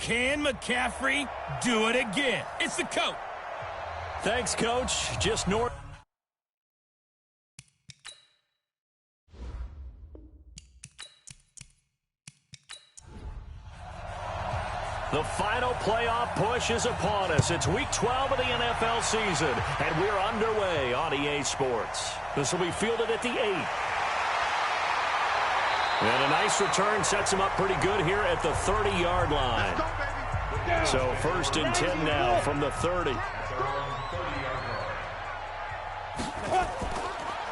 Can McCaffrey do it again? It's the coach. Thanks, Coach. Just north. The final playoff push is upon us. It's Week 12 of the NFL season, and we're underway on EA Sports. This will be fielded at the 8. And a nice return sets him up pretty good here at the 30-yard line. So 1st and 10 now from the 30.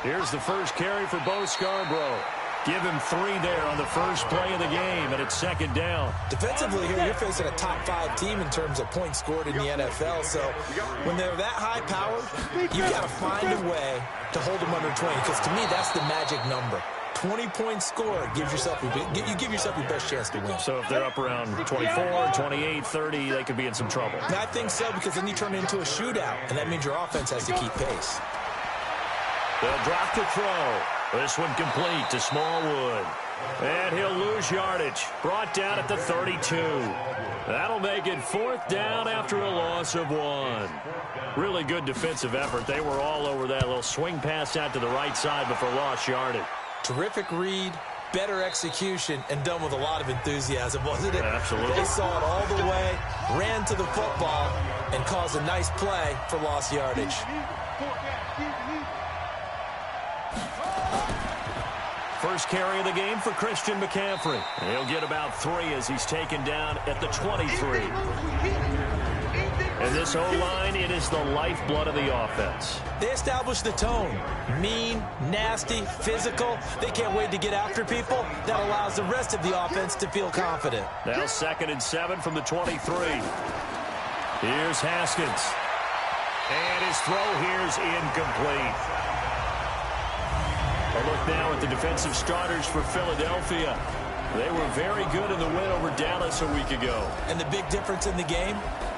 Here's the first carry for Bo Scarborough. Give him 3 there on the first play of the game, and it's 2nd down. Defensively here, you're facing a top-5 team in terms of points scored in the NFL. So when they're that high-powered, you've got to find a way to hold them under 20, because to me, that's the magic number. 20-point score gives yourself you give yourself your best chance to win. So if they're up around 24, 28, 30, they could be in some trouble. I think so, because then you turn it into a shootout, and that means your offense has to keep pace. They'll drop the throw. This one complete to Smallwood. And he'll lose yardage. Brought down at the 32. That'll make it 4th down after a loss of 1. Really good defensive effort. They were all over that little swing pass out to the right side before lost yardage. Terrific read, better execution, and done with a lot of enthusiasm, wasn't it? Absolutely. They saw it all the way, ran to the football, and caused a nice play for lost yardage. First carry of the game for Christian McCaffrey. He'll get about 3 as he's taken down at the 23. And this O-line, it is the lifeblood of the offense. They established the tone. Mean, nasty, physical. They can't wait to get after people. That allows the rest of the offense to feel confident. Now 2nd and 7 from the 23. Here's Haskins. And his throw here's incomplete. A look now at the defensive starters for Philadelphia. They were very good in the win over Dallas a week ago. And the big difference in the game,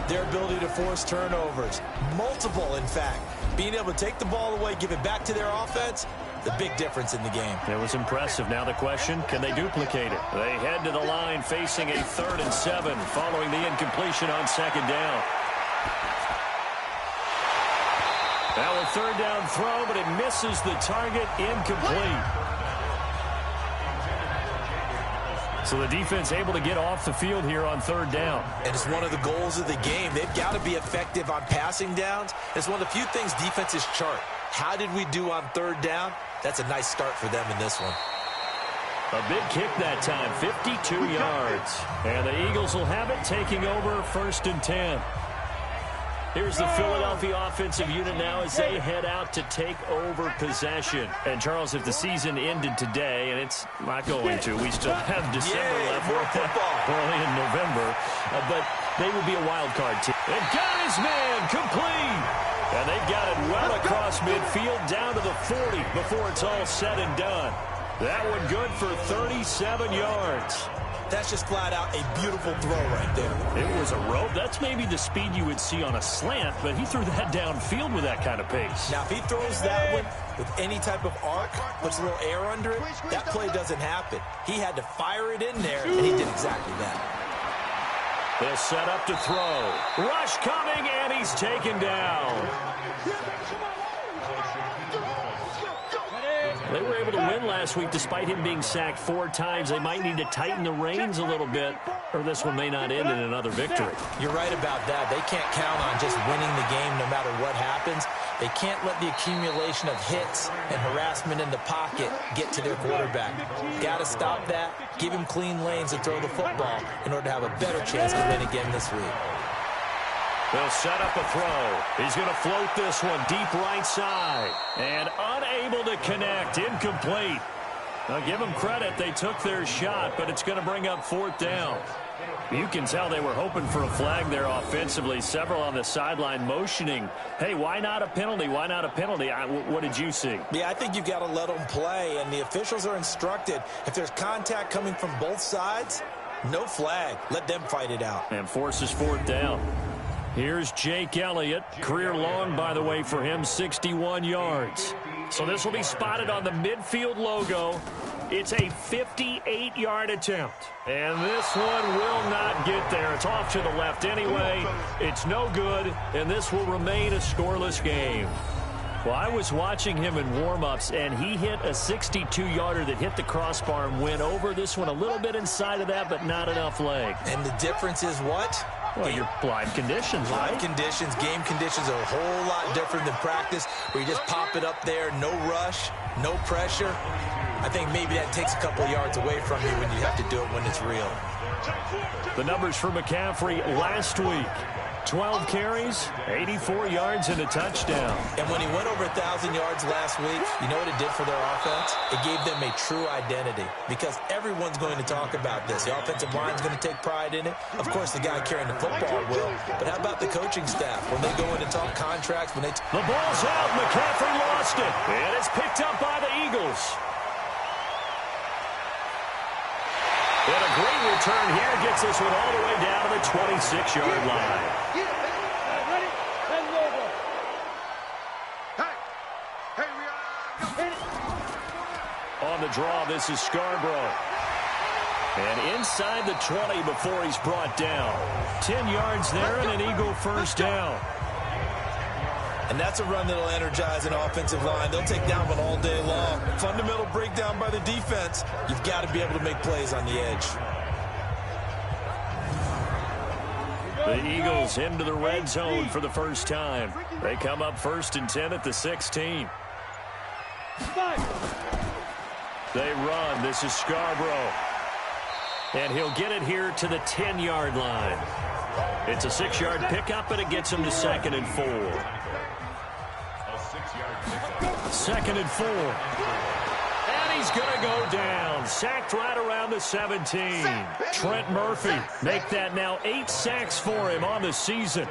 their ability to force turnovers. Multiple, in fact. Being able to take the ball away, give it back to their offense, the big difference in the game. It was impressive. Now the question, can they duplicate it? They head to the line facing a 3rd and 7 following the incompletion on 2nd down. Now a 3rd down throw, but it misses the target, incomplete. So the defense able to get off the field here on 3rd down. And it's one of the goals of the game. They've got to be effective on passing downs. It's one of the few things defenses chart. How did we do on 3rd down? That's a nice start for them in this one. A big kick that time, 52 yards. And the Eagles will have it, taking over 1st and 10. Here's the Philadelphia offensive unit now as they head out to take over possession. And, Charles, if the season ended today, and it's not going to, we still have December left. More football. Early in November. But they would be a wild card team. And got his man complete. And they've got it well across midfield down to the 40 before it's all said and done. That one good for 37 yards. That's just flat out a beautiful throw right there. It was a rope. That's maybe the speed you would see on a slant, but he threw that downfield with that kind of pace. Now, if he throws that one with any type of arc, puts a little air under it, that play doesn't happen. He had to fire it in there, and he did exactly that. They'll set up to throw. Rush coming, and he's taken down. They were able to win last week despite him being sacked 4 times. They might need to tighten the reins a little bit, or this one may not end in another victory. You're right about that. They can't count on just winning the game no matter what happens. They can't let the accumulation of hits and harassment in the pocket get to their quarterback. Got to stop that, give him clean lanes and throw the football in order to have a better chance to win again this week. They'll set up a throw. He's going to float this one deep right side. And unable to connect. Incomplete. Now, give them credit. They took their shot, but it's going to bring up 4th down. You can tell they were hoping for a flag there offensively. Several on the sideline motioning. Hey, why not a penalty? Why not a penalty? What did you see? Yeah, I think you've got to let them play, and the officials are instructed. If there's contact coming from both sides, no flag. Let them fight it out. And forces 4th down. Here's Jake Elliott. Career long, by the way, for him, 61 yards. So this will be spotted on the midfield logo. It's a 58-yard attempt. And this one will not get there. It's off to the left anyway. It's no good, and this will remain a scoreless game. Well, I was watching him in warm-ups, and he hit a 62-yarder that hit the crossbar and went over. This one a little bit inside of that, but not enough leg. And the difference is what? Well, your live conditions, right? Live conditions, game conditions are a whole lot different than practice, where you just pop it up there, no rush, no pressure. I think maybe that takes a couple yards away from you when you have to do it when it's real. The numbers for McCaffrey last week. 12 carries, 84 yards, and a touchdown. And when he went over 1,000 yards last week, you know what it did for their offense? It gave them a true identity because everyone's going to talk about this. The offensive line's going to take pride in it. Of course, the guy carrying the football will. But how about the coaching staff? When they go in and talk contracts, when they... The ball's out. McCaffrey lost it. And it's picked up by the Eagles. And a great return here gets this one all the way down to the 26-yard line. On the draw, this is Scarborough. And inside the 20 before he's brought down. 10 yards there and an Eagle first down. And that's a run that'll energize an offensive line. They'll take down one all day long. Fundamental breakdown by the defense. You've got to be able to make plays on the edge. The Eagles into the red zone for the first time. They come up 1st and 10 at the 16. They run. This is Scarborough. And he'll get it here to the 10-yard line. It's a 6-yard pickup, and it gets him to 2nd and 4. 2nd and 4. And he's going to go down. Sacked right around the 17. Trent Murphy make that now 8 sacks for him on the season.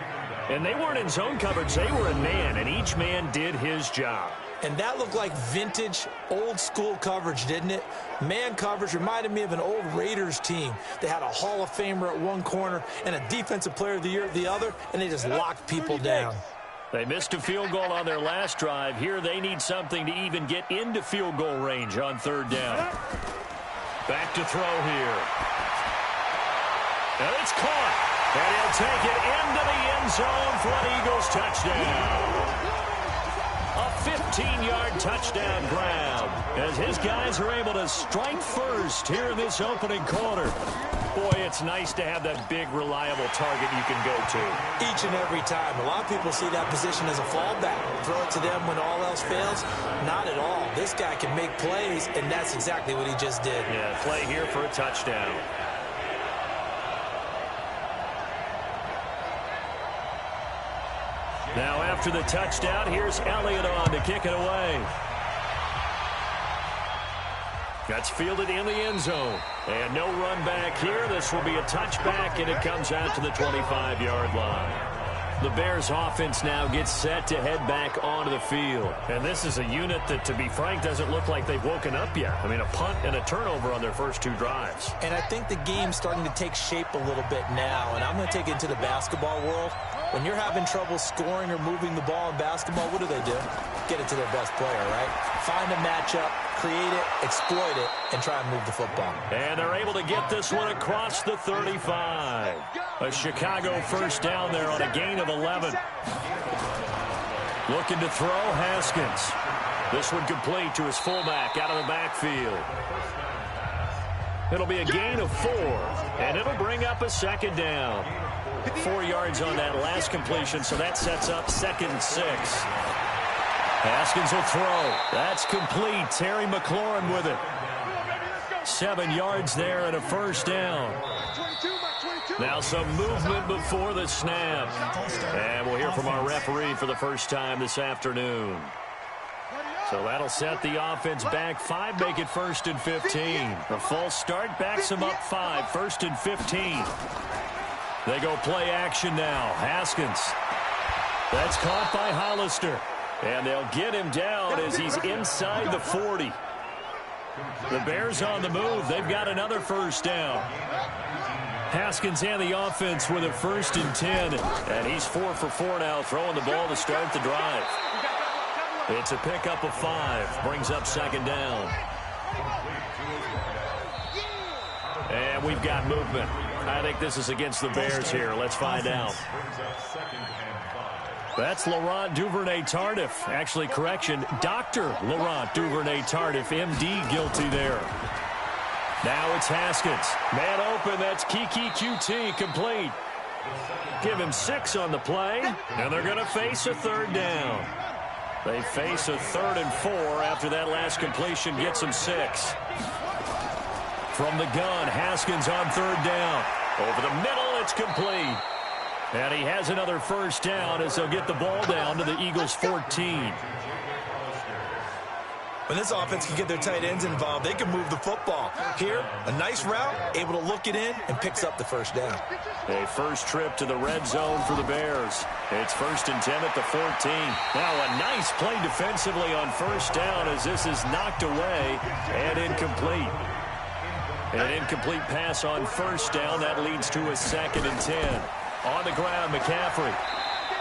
And they weren't in zone coverage. They were in man, and each man did his job. And that looked like vintage, old-school coverage, didn't it? Man coverage reminded me of an old Raiders team. They had a Hall of Famer at one corner and a Defensive Player of the Year at the other, and they just locked people down. They missed a field goal on their last drive. Here they need something to even get into field goal range on 3rd down. Back to throw here. And it's caught. And he'll take it into the end zone for an Eagles touchdown. A 15-yard touchdown grab as his guys are able to strike first here in this opening quarter. Boy, it's nice to have that big, reliable target you can go to. Each and every time. A lot of people see that position as a fallback. Throw it to them when all else fails. Not at all. This guy can make plays, and that's exactly what he just did. Yeah, play here for a touchdown. Now after the touchdown, here's Elliott on to kick it away. That's fielded in the end zone. And no run back here. This will be a touchback, and it comes out to the 25-yard line. The Bears offense now gets set to head back onto the field. And this is a unit that, to be frank, doesn't look like they've woken up yet. I mean, a punt and a turnover on their first 2 drives. And I think the game's starting to take shape a little bit now. And I'm going to take it into the basketball world. When you're having trouble scoring or moving the ball in basketball, what do? Get it to their best player, right? Find a matchup, create it, exploit it, and try and move the football. And they're able to get this one across the 35. A Chicago first down there on a gain of 11. Looking to throw, Haskins. This one complete to his fullback out of the backfield. It'll be a gain of 4, and it'll bring up a 2nd down. 4 yards on that last completion, so that sets up 2nd and 6. Haskins will throw. That's complete. Terry McLaurin with it. 7 yards there and a first down. Now some movement before the snap. And we'll hear from our referee for the first time this afternoon. So that'll set the offense back 5, make it 1st and 15. A false start backs them up 5, 1st and 15. They go play action now. Haskins. That's caught by Hollister. And they'll get him down as he's inside the 40. The Bears on the move. They've got another first down. Haskins and the offense with a 1st and 10. And he's 4 for 4 now, throwing the ball to start the drive. It's a pickup of 5. Brings up 2nd down. And we've got movement. I think this is against the Bears here. Let's find out. That's Laurent Duvernay-Tardif. Actually, correction, Dr. Laurent Duvernay-Tardif, MD, guilty there. Now it's Haskins. Man open, that's Kiki QT, complete. Give him 6 on the play, and they're going to face a third down. They face a 3rd and 4 after that last completion gets them 6. From the gun, Haskins on 3rd down. Over the middle, it's complete. And he has another first down as they'll get the ball down to the Eagles' 14. When this offense can get their tight ends involved, they can move the football. Here, a nice route, able to look it in, and picks up the first down. A first trip to the red zone for the Bears. It's 1st and 10 at the 14. Now a nice play defensively on first down as this is knocked away and incomplete. An incomplete pass on first down. That leads to a 2nd and 10. On the ground, McCaffrey.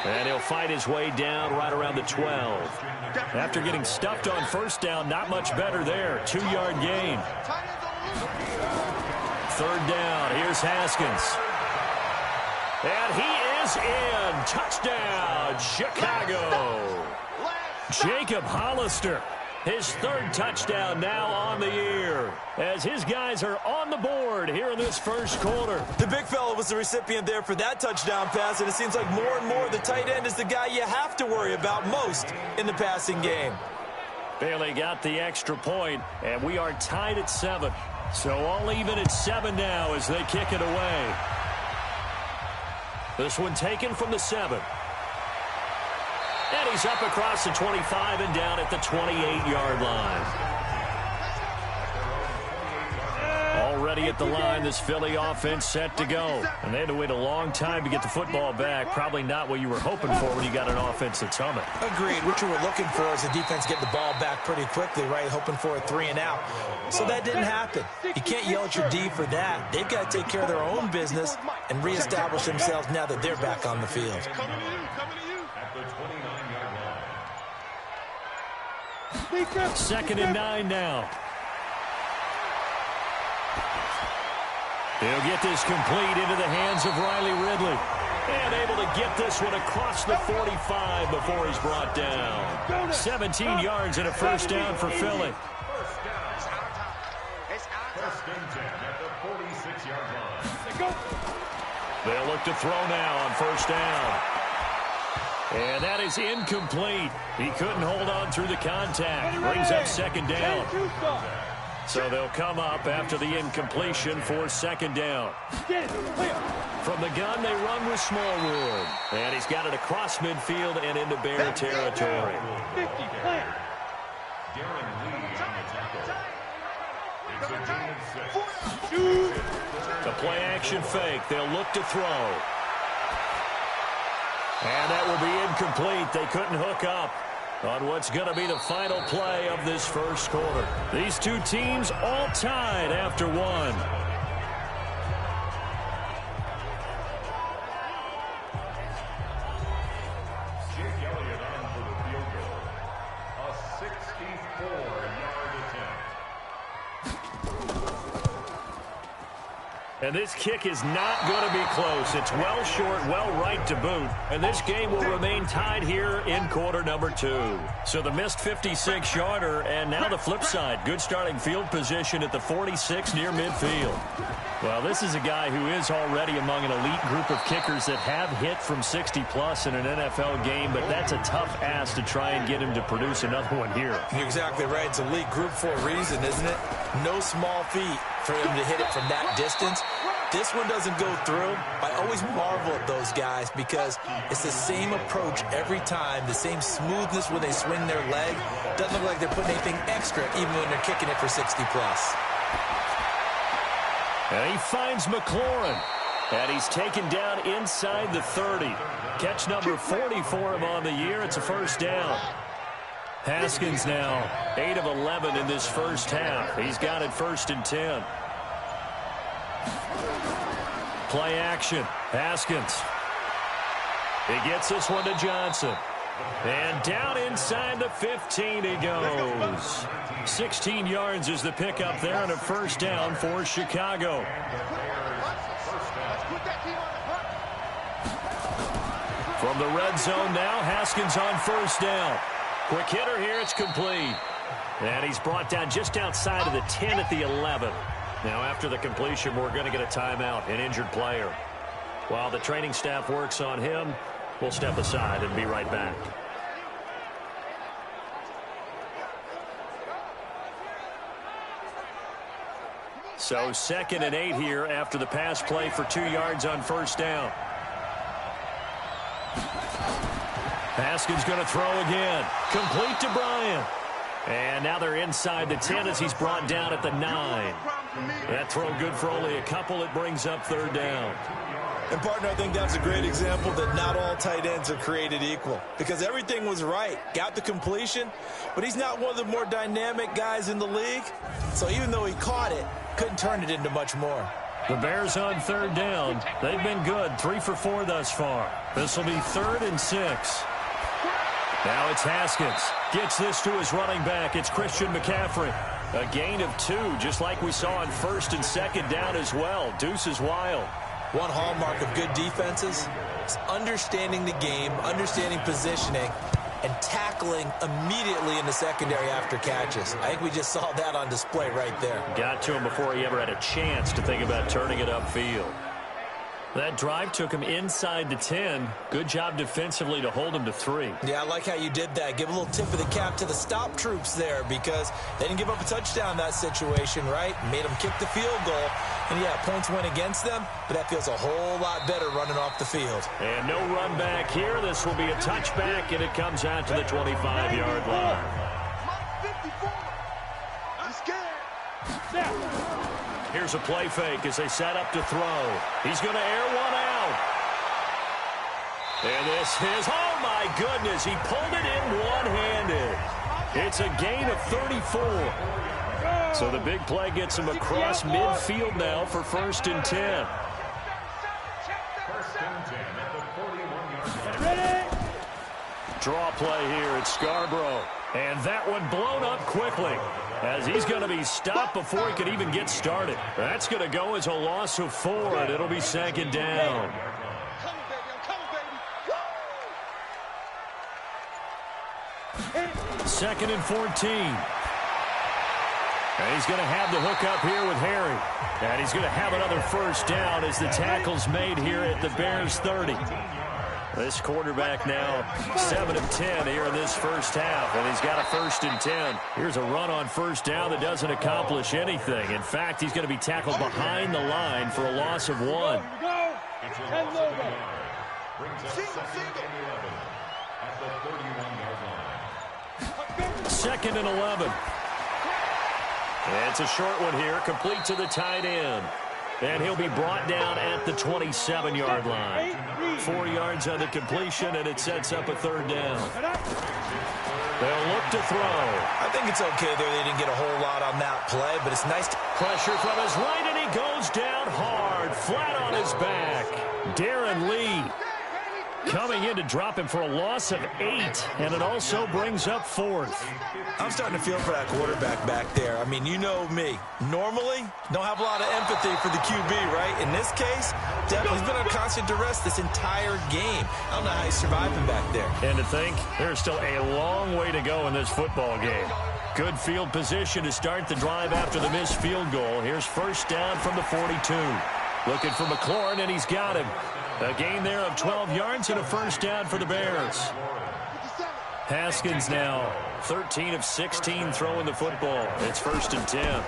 And he'll fight his way down right around the 12. After getting stuffed on first down, not much better there. 2-yard gain. 3rd down. Here's Haskins. And he is in. Touchdown, Chicago. Jacob Hollister. His 3rd touchdown now on the year as his guys are on the board here in this first quarter. The big fella was the recipient there for that touchdown pass, and it seems like more and more the tight end is the guy you have to worry about most in the passing game. Bailey got the extra point, and we are tied at 7. So all even at 7 now as they kick it away. This one taken from the 7. And he's up across the 25 and down at the 28-yard line. Already at the line, this Philly offense set to go. And they had to wait a long time to get the football back. Probably not what you were hoping for when you got an offense that's humming. Agreed. What you were looking for is the defense getting the ball back pretty quickly, right? Hoping for a 3 and out. So that didn't happen. You can't yell at your D for that. They've got to take care of their own business and reestablish themselves now that they're back on the field. 2nd and 9 now. He'll get this complete into the hands of Riley Ridley. And able to get this one across the 45 before he's brought down. 17 yards and a first down for Philly. They'll look to throw now on first down. And that is incomplete. He couldn't hold on through the contact. Brings up 2nd down. So they'll come up after the incompletion for 2nd down. From the gun, they run with Smallwood. And he's got it across midfield and into Bear territory. The play-action fake. They'll look to throw. And that will be incomplete. They couldn't hook up on what's going to be the final play of this first quarter. These two teams all tied after 1. And this kick is not going to be close. It's well short, well right to boot. And this game will remain tied here in quarter number 2. So the missed 56-yarder, and now the flip side. Good starting field position at the 46 near midfield. Well, this is a guy who is already among an elite group of kickers that have hit from 60-plus in an NFL game, but that's a tough ask to try and get him to produce another one here. You're exactly right. It's a elite group for a reason, isn't it? No small feat for him to hit it from that distance. This one doesn't go through. I always marvel at those guys because it's the same approach every time, the same smoothness when they swing their leg. Doesn't look like they're putting anything extra even when they're kicking it for 60-plus. And he finds McLaurin. And he's taken down inside the 30. Catch number 40 for him on the year. It's a first down. Haskins now 8 of 11 in this first half. He's got it 1st and 10. Play action. Haskins. He gets this one to Johnson. And down inside the 15 he goes. 16 yards is the pickup there and a first down for Chicago. From the red zone now, Haskins on first down. Quick hitter here, it's complete. And he's brought down just outside of the 10 at the 11. Now after the completion, we're going to get a timeout, an injured player. While the training staff works on him, we'll step aside and be right back. So 2nd and 8 here after the pass play for 2 yards on first down. Haskins going to throw again. Complete to Bryant. And now they're inside the 10 as he's brought down at the 9. That throw good for only a couple. It brings up third down. And, partner, I think that's a great example that not all tight ends are created equal. Because everything was right. Got the completion, but he's not one of the more dynamic guys in the league. So even though he caught it, couldn't turn it into much more. The Bears on third down. They've been good, 3 for 4 thus far. This will be 3rd and 6. Now it's Haskins. Gets this to his running back. It's Christian McCaffrey. A gain of 2, just like we saw on 1st and 2nd down as well. Deuce is wild. One hallmark of good defenses is understanding the game, understanding positioning, and tackling immediately in the secondary after catches. I think we just saw that on display right there. Got to him before he ever had a chance to think about turning it upfield. That drive took him inside the 10. Good job defensively to hold him to 3. Yeah, I like how you did that. Give a little tip of the cap to the stop troops there because they didn't give up a touchdown in that situation, right? Made them kick the field goal. And, yeah, points went against them, but that feels a whole lot better running off the field. And no run back here. This will be a touchback, and it comes out to the 25-yard line. Here's a play fake as they set up to throw. He's going to air one out. And this is, oh my goodness, he pulled it in one-handed. It's a gain of 34. So the big play gets him across midfield now for 1st and 10. Draw play here at Scarborough. And that one blown up quickly as he's going to be stopped before he could even get started. That's going to go as a loss of 4, and it'll be 2nd down. Second and 14. And he's going to have the hook up here with Harry. And he's going to have another first down as the tackle's made here at the Bears 30. This quarterback now 7 of 10 here in this first half, and he's got a 1st and 10. Here's a run on first down that doesn't accomplish anything. In fact, he's going to be tackled behind the line for a loss of 1. 2nd and 11. And it's a short one here, complete to the tight end. And he'll be brought down at the 27-yard line. 4 yards on the completion, and it sets up a 3rd down. They'll look to throw. I think it's okay there. They didn't get a whole lot on that play, but it's nice. Pressure from his right, and he goes down hard, flat on his back. Darren Lee coming in to drop him for a loss of 8, and it also brings up 4th. I'm starting to feel for that quarterback back there. I mean, you know me. Normally, don't have a lot of empathy for the QB, right? In this case, definitely he's been under constant duress this entire game. I don't know how he's surviving back there. And to think, there's still a long way to go in this football game. Good field position to start the drive after the missed field goal. Here's first down from the 42. Looking for McLaurin, and he's got him. A gain there of 12 yards and a first down for the Bears. Haskins now 13 of 16 throwing the football. It's 1st and 10.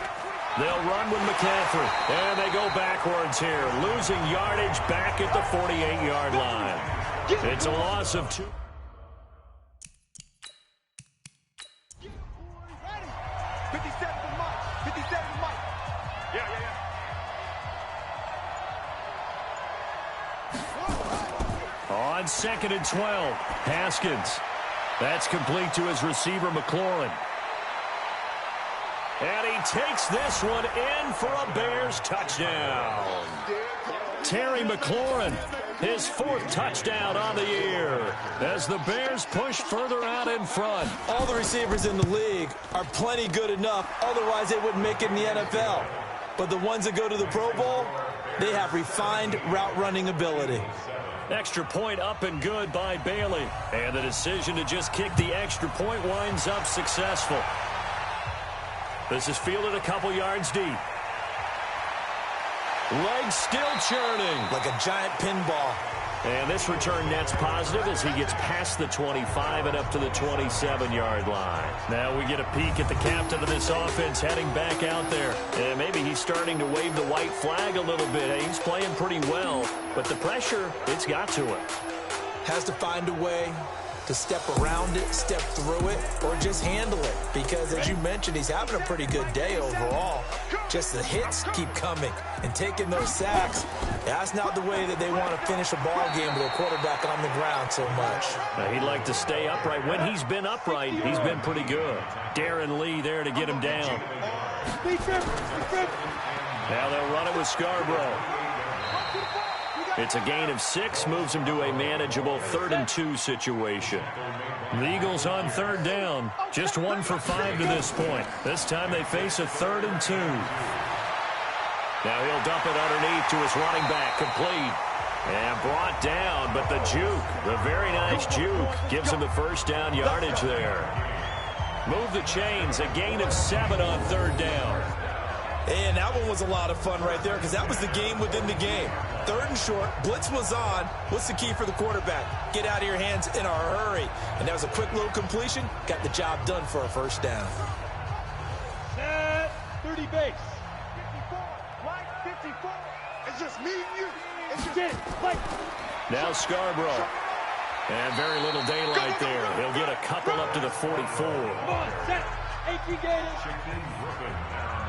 They'll run with McCaffrey. And they go backwards here. Losing yardage back at the 48-yard line. It's a loss of 2. On 2nd and 12, Haskins. That's complete to his receiver, McLaurin. And he takes this one in for a Bears touchdown. Terry McLaurin his 4th touchdown on the year as the Bears push further out in front. All the receivers in the league are plenty good enough, otherwise they wouldn't make it in the NFL. But the ones that go to the Pro Bowl, they have refined route running ability. Extra point up and good by Bailey. And the decision to just kick the extra point winds up successful. This is fielded a couple yards deep. Legs still churning. Like a giant pinball. And this return net's positive as he gets past the 25 and up to the 27-yard line. Now we get a peek at the captain of this offense heading back out there. And maybe he's starting to wave the white flag a little bit. He's playing pretty well, but the pressure, it's got to him. Has to find a way to step around it, step through it, or just handle it. Because, as you mentioned, he's having a pretty good day overall. Just the hits keep coming and taking those sacks. That's not the way that they want to finish a ball game with a quarterback on the ground so much. Now, he'd like to stay upright. When he's been upright, he's been pretty good. Darren Lee there to get him down. Now they'll run it with Scarborough. It's a gain of 6, moves him to a manageable 3rd and 2 situation. The Eagles on 3rd down, just 1 for 5 to this point. This time they face a 3rd and 2. Now he'll dump it underneath to his running back, complete. And brought down, but the juke, the very nice juke, gives him the first down yardage there. Move the chains, a gain of 7 on 3rd down. And that one was a lot of fun right there because that was the game within the game. 3rd and short, blitz was on. What's the key for the quarterback? Get out of your hands in a hurry. And that was a quick little completion. Got the job done for a first down. Set 30 base. 54, right 54. It's just me and you. It's just it. Like. Now Scarborough. And very little daylight there. He'll get a couple up to the 44. Come on, set. Achy Gators.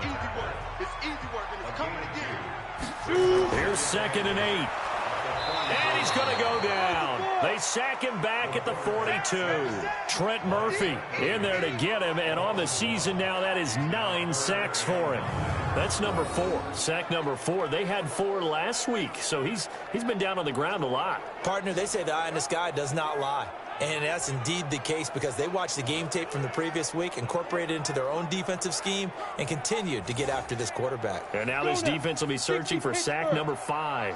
Easy work. It's easy work, and it's coming again. Here's 2nd and 8. And he's going to go down. They sack him back at the 42. Trent Murphy in there to get him, and on the season now, that is 9 sacks for him. That's number 4, sack number 4. They had 4 last week, so he's been down on the ground a lot. Partner, they say the eye in the sky does not lie. And that's indeed the case because they watched the game tape from the previous week, incorporated it into their own defensive scheme, and continued to get after this quarterback. And now this defense will be searching for sack number 5.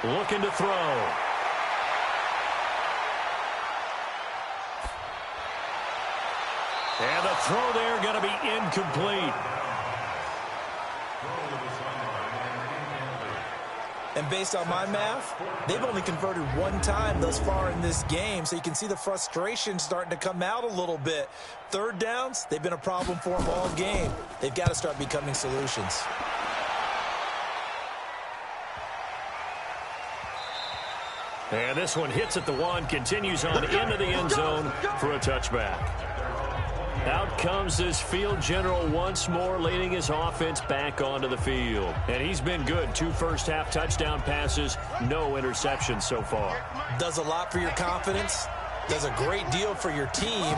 Looking to throw. And the throw there going to be incomplete. And based on my math, they've only converted 1 time thus far in this game, so you can see the frustration starting to come out a little bit. 3rd downs, they've been a problem for them all game. They've got to start becoming solutions. And this one hits at the 1, continues on into the end zone for a touchback. Out comes this field general once more, leading his offense back onto the field. And he's been good. 2 first-half touchdown passes, no interceptions so far. Does a lot for your confidence, does a great deal for your team,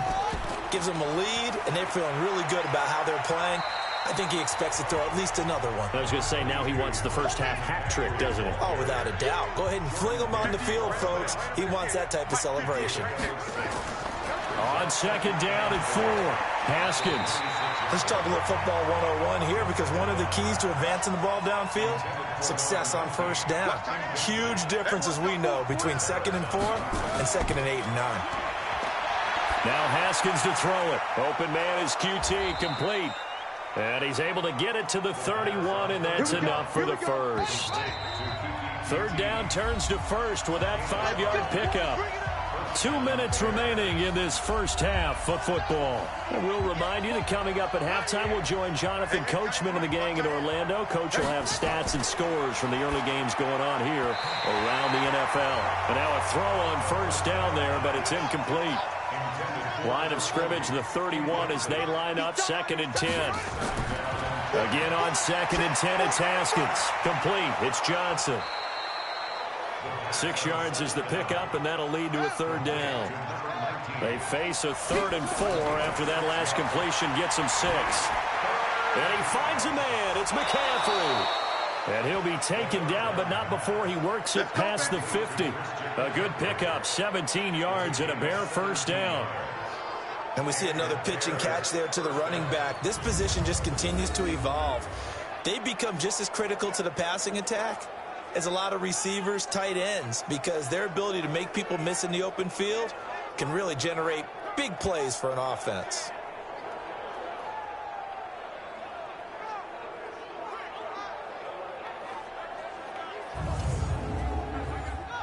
gives them a lead, and they're feeling really good about how they're playing. I think he expects to throw at least another one. I was going to say, now he wants the first-half hat trick, doesn't he? Oh, without a doubt. Go ahead and fling him on the field, folks. He wants that type of celebration. On 2nd down and 4, Haskins. Let's talk a little football 101 here because one of the keys to advancing the ball downfield, success on first down. Huge difference, as we know, between 2nd and 4 and 2nd and 8 and 9. Now Haskins to throw it. Open man is QT, complete. And he's able to get it to the 31, and that's enough for the first. 3rd down turns to first with that 5-yard pickup. 2 minutes remaining in this first half of football. And we'll remind you that coming up at halftime, we'll join Jonathan Coachman and the gang in Orlando. Coach will have stats and scores from the early games going on here around the NFL. And now a throw on first down there, but it's incomplete. Line of scrimmage, the 31 as they line up 2nd and 10. Again on 2nd and 10, it's Haskins. Complete, it's Johnson. 6 yards is the pickup, and that'll lead to a 3rd down. They face a 3rd and 4 after that last completion gets them 6. And he finds a man. It's McCaffrey. And he'll be taken down, but not before he works it past the 50. A good pickup, 17 yards and a Bear first down. And we see another pitch and catch there to the running back. This position just continues to evolve. They become just as critical to the passing attack as a lot of receivers, tight ends, because their ability to make people miss in the open field can really generate big plays for an offense.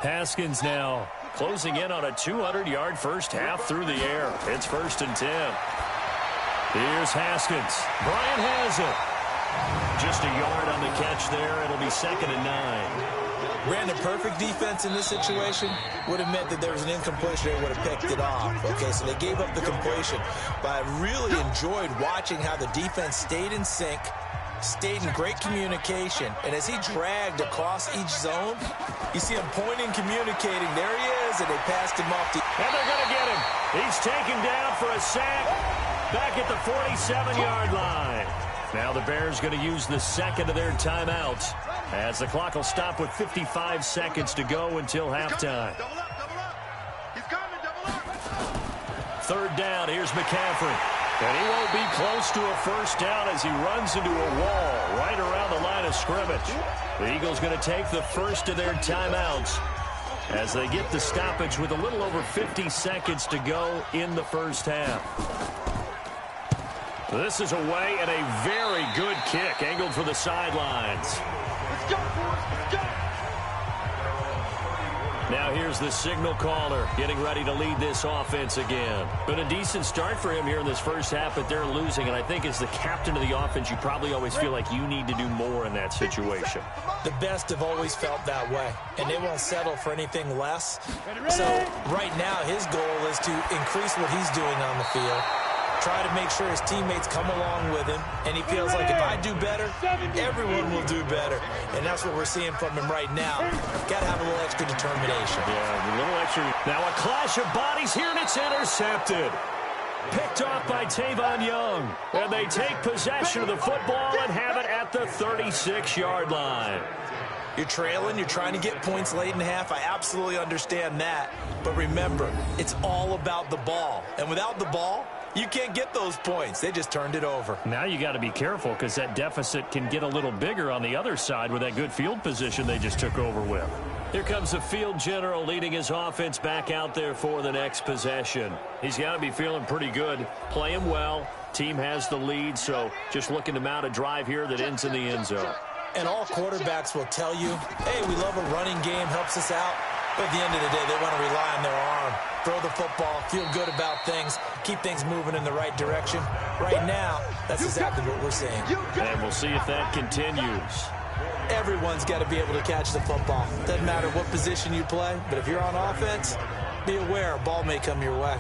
Haskins now closing in on a 200-yard first half through the air. It's 1st and 10. Here's Haskins. Bryant has it. Just a yard on the catch there. It'll be 2nd and 9. Brandon, perfect defense in this situation would have meant that there was an incompletion. They would have picked it off. Okay, so they gave up the completion. But I really enjoyed watching how the defense stayed in sync, stayed in great communication. And as he dragged across each zone, you see him pointing, communicating. There he is, and they passed him off. And they're going to get him. He's taken down for a sack back at the 47-yard line. Now the Bears going to use the second of their timeouts as the clock will stop with 55 seconds to go until halftime. Double up, double up. He's coming, double up. 3rd down, here's McCaffrey. And he won't be close to a first down as he runs into a wall right around the line of scrimmage. The Eagles going to take the first of their timeouts as they get the stoppage with a little over 50 seconds to go in the first half. This is away and a very good kick angled for the sidelines. Let's go, boys. Let's go. Now here's the signal caller getting ready to lead this offense again. Been a decent start for him here in this first half, but they're losing. And I think as the captain of the offense, you probably always feel like you need to do more in that situation. The best have always felt that way, and they won't settle for anything less. So right now his goal is to increase what he's doing on the field, try to make sure his teammates come along with him, and he feels like if I do better, everyone will do better. And that's what we're seeing from him right now. Got to have a little extra determination. Yeah, a little extra. Now a clash of bodies here, and it's intercepted. Picked off by Tavon Young. And they take possession of the football and have it at the 36-yard line. You're trailing, you're trying to get points late in half. I absolutely understand that. But remember, it's all about the ball. And without the ball, you can't get those points. They just turned it over. Now you got to be careful because that deficit can get a little bigger on the other side with that good field position they just took over with. Here comes the field general leading his offense back out there for the next possession. He's got to be feeling pretty good, playing well. Team has the lead, so just looking to mount a drive here that ends in the end zone. And all quarterbacks will tell you, hey, we love a running game, helps us out. But at the end of the day, they want to rely on their arm. Throw the football, feel good about things, keep things moving in the right direction. Right now, that's exactly what we're seeing. And we'll see if that continues. Everyone's got to be able to catch the football. Doesn't matter what position you play, but if you're on offense, be aware a ball may come your way.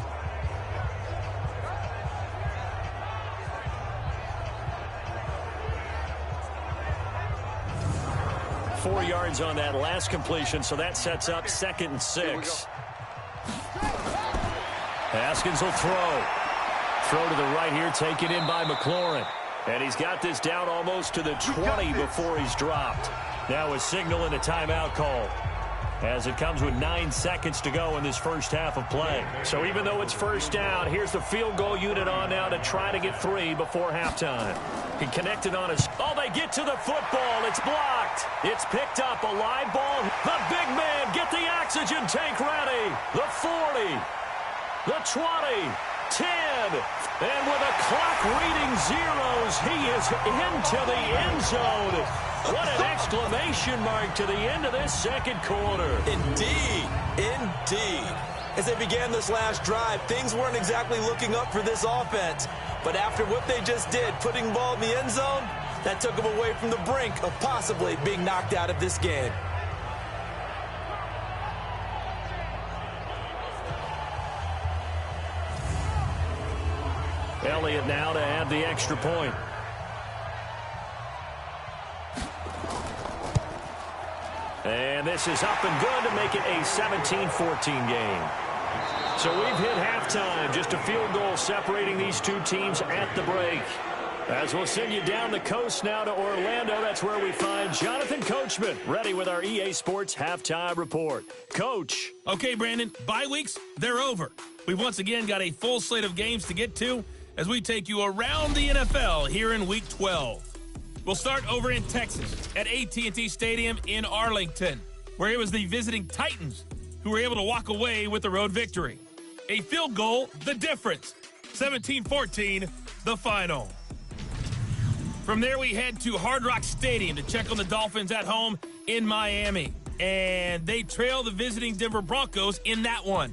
Four yards on that last completion, so that sets up 2nd and 6. Haskins will throw. Throw to the right here, taken in by McLaurin. And he's got this down almost to the 20 before he's dropped. Now a signal and a timeout call as it comes with 9 seconds to go in this first half of play. So even though it's first down, here's the field goal unit on now to try to get 3 before halftime. He connected on his... Oh, they get to the football. It's blocked. It's picked up. A live ball. The big man, get the oxygen tank ready. The 40. The 20. 10. And with a clock reading zeros, he is into the end zone. What an exclamation mark to the end of this second quarter. Indeed. Indeed. As they began this last drive, things weren't exactly looking up for this offense. But after what they just did, putting the ball in the end zone, that took them away from the brink of possibly being knocked out of this game. Elliott now to add the extra point. And this is up and good to make it a 17-14 game. So we've hit halftime. Just a field goal separating these two teams at the break. As we'll send you down the coast now to Orlando, that's where we find Jonathan Coachman, ready with our EA Sports Halftime Report. Coach. Okay, Brandon, bye weeks, they're over. We've once again got a full slate of games to get to as we take you around the NFL here in Week 12. We'll start over in Texas at AT&T Stadium in Arlington, where it was the visiting Titans who were able to walk away with the road victory. A field goal, the difference. 17-14, the final. From there, we head to Hard Rock Stadium to check on the Dolphins at home in Miami. And they trail the visiting Denver Broncos in that one.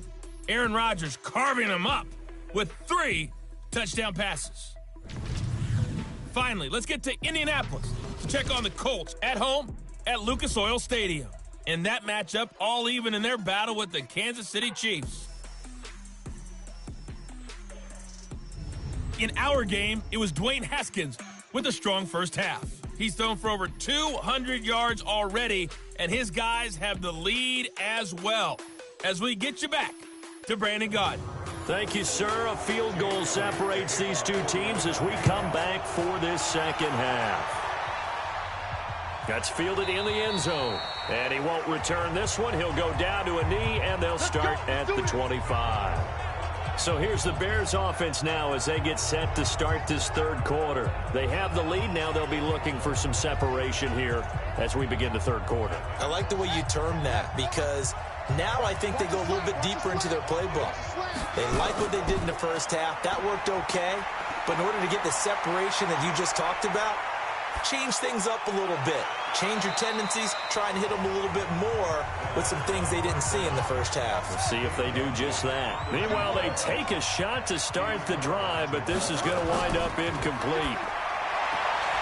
Aaron Rodgers carving them up with 3 touchdown passes. Finally, let's get to Indianapolis to check on the Colts at home at Lucas Oil Stadium. In that matchup, all even in their battle with the Kansas City Chiefs. In our game, it was Dwayne Haskins with a strong first half. He's thrown for over 200 yards already, and his guys have the lead as well. As we get you back to Brandon Gaudin. Thank you, sir. A field goal separates these two teams as we come back for this second half. That's fielded in the end zone. And he won't return this one. He'll go down to a knee, and they'll start at the 25. So here's the Bears offense now as they get set to start this third quarter. They have the lead. Now they'll be looking for some separation here as we begin the third quarter. I like the way you term that because now I think they go a little bit deeper into their playbook. They like what they did in the first half. That worked okay. But in order to get the separation that you just talked about, change things up a little bit. Change your tendencies, try and hit them a little bit more with some things they didn't see in the first half. We'll see if they do just that. Meanwhile, they take a shot to start the drive, but this is going to wind up incomplete.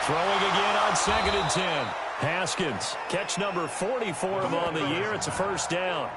Throwing again on 2nd and 10. Haskins, catch number 40 for him on the year. It's a first down.